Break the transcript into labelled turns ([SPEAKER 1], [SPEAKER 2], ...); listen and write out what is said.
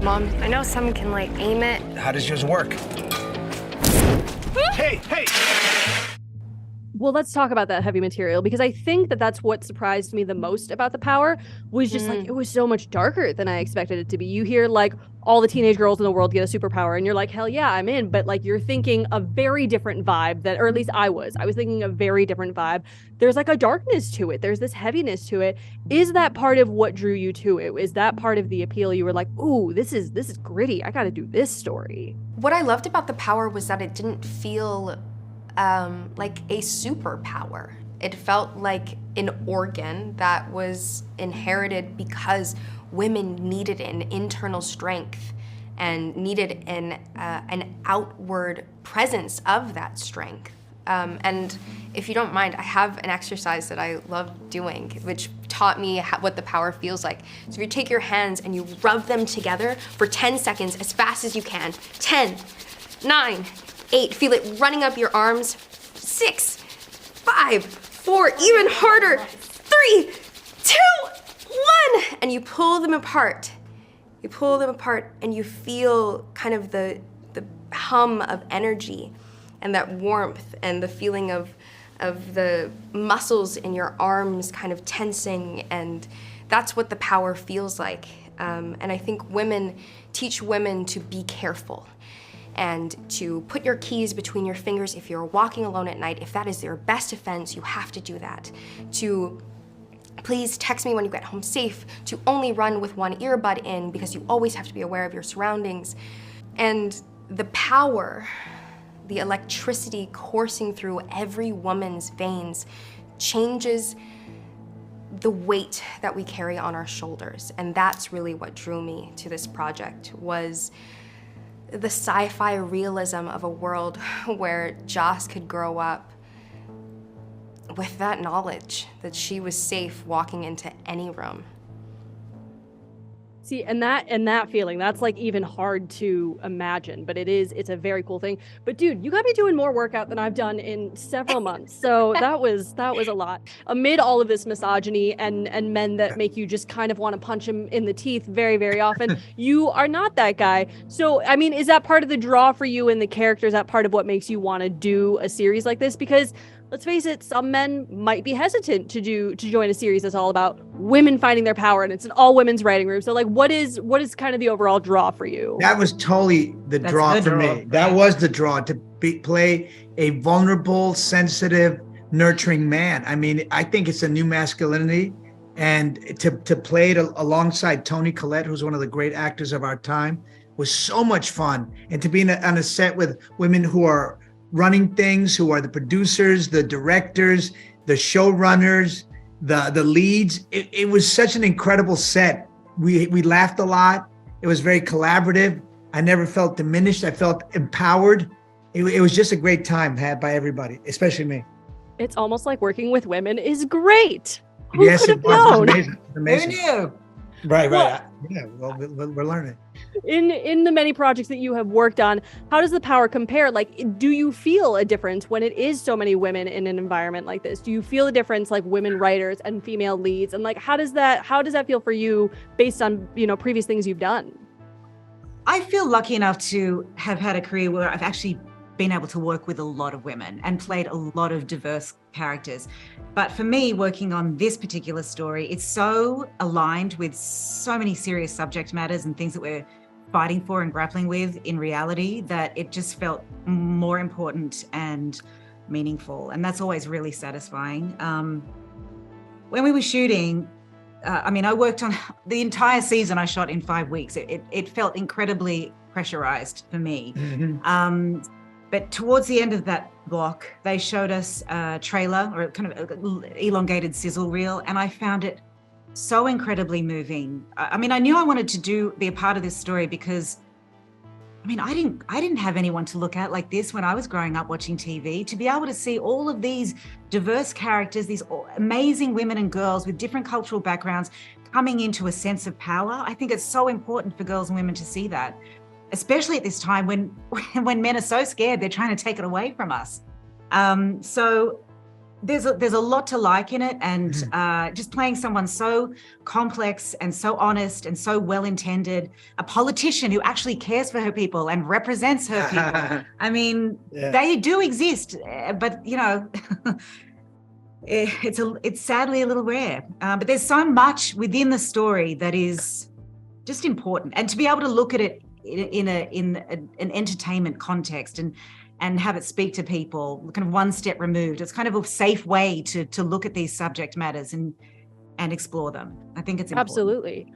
[SPEAKER 1] Mom, I know some can, like, aim it.
[SPEAKER 2] How does yours work? Hey!
[SPEAKER 3] Well, let's talk about that heavy material, because I think that that's what surprised me the most about the power was just like, it was so much darker than I expected it to be. You hear like all the teenage girls in the world get a superpower and you're like, hell yeah, I'm in. But like, you're thinking a very different vibe or at least I was thinking a very different vibe. There's like a darkness to it. There's this heaviness to it. Is that part of what drew you to it? Is that part of the appeal? You were like, ooh, this is gritty. I got to do this story.
[SPEAKER 1] What I loved about the power was that it didn't feel like a superpower. It felt like an organ that was inherited because women needed an internal strength and needed an outward presence of that strength. And if you don't mind, I have an exercise that I love doing, which taught me what the power feels like. So if you take your hands and you rub them together for 10 seconds as fast as you can. 10, 9, 8, feel it running up your arms. 6, 5, 4, even harder. 3, 2, 1. And you pull them apart. You pull them apart and you feel kind of the hum of energy and that warmth and the feeling of the muscles in your arms kind of tensing, and that's what the power feels like. And I think women teach women to be careful and to put your keys between your fingers if you're walking alone at night. If that is your best defense, you have to do that. To please text me when you get home safe, to only run with one earbud in because you always have to be aware of your surroundings. And the power, the electricity coursing through every woman's veins changes the weight that we carry on our shoulders. And that's really what drew me to this project, was the sci-fi realism of a world where Joss could grow up with that knowledge that she was safe walking into any room.
[SPEAKER 3] See, and that feeling, that's like even hard to imagine, but it's a very cool thing. But dude, you got me doing more workout than I've done in several months. So that was a lot. Amid all of this misogyny and men that make you just kind of want to punch him in the teeth very, very often, you are not that guy. So, I mean, is that part of the draw for you in the character? Is that part of what makes you want to do a series like this? Because let's face it, some men might be hesitant to join a series that's all about women finding their power, and it's an all women's writing room. So like, what is kind of the overall draw for you?
[SPEAKER 4] That was totally the draw for me. That was the draw, to play a vulnerable, sensitive, nurturing man. I mean, I think it's a new masculinity, and to play it alongside Toni Collette, who's one of the great actors of our time, was so much fun. And to be on a set with women who are running things, who are the producers, the directors, the showrunners, the leads. It was such an incredible set. We laughed a lot. It was very collaborative. I never felt diminished. I felt empowered. It was just a great time had by everybody, especially me.
[SPEAKER 3] It's almost like working with women is great. Who
[SPEAKER 4] Yes,
[SPEAKER 3] could
[SPEAKER 4] it
[SPEAKER 3] have
[SPEAKER 4] was.
[SPEAKER 3] known?
[SPEAKER 4] It was amazing. Amazing.
[SPEAKER 5] Who knew?
[SPEAKER 4] Right.
[SPEAKER 3] Well,
[SPEAKER 4] Yeah, well, we're learning.
[SPEAKER 3] In the many projects that you have worked on, how does the power compare? Like, do you feel a difference when it is so many women in an environment like this? Do you feel a difference, like women writers and female leads? And like, how does that feel for you based on, previous things you've done?
[SPEAKER 5] I feel lucky enough to have had a career where I've actually been able to work with a lot of women and played a lot of diverse characters. But for me, working on this particular story, it's so aligned with so many serious subject matters and things that we're fighting for and grappling with in reality, that it just felt more important and meaningful. And that's always really satisfying. When we were shooting, I worked on the entire season. I shot in 5 weeks. It felt incredibly pressurized for me.
[SPEAKER 4] Mm-hmm.
[SPEAKER 5] But towards the end of that block, they showed us a trailer, or kind of an elongated sizzle reel, and I found it so incredibly moving. I knew I wanted to be a part of this story because, I didn't have anyone to look at like this when I was growing up watching TV. To be able to see all of these diverse characters, these amazing women and girls with different cultural backgrounds coming into a sense of power, I think it's so important for girls and women to see that, especially at this time when men are so scared they're trying to take it away from us. So there's a lot to like in it, and just playing someone so complex and so honest and so well-intended, a politician who actually cares for her people and represents her people. I mean, they do exist, but you know, it's sadly a little rare. But there's so much within the story that is just important, and to be able to look at it in an entertainment context and have it speak to people kind of one step removed. It's kind of a safe way to look at these subject matters and explore them. I think it's important.
[SPEAKER 3] Absolutely.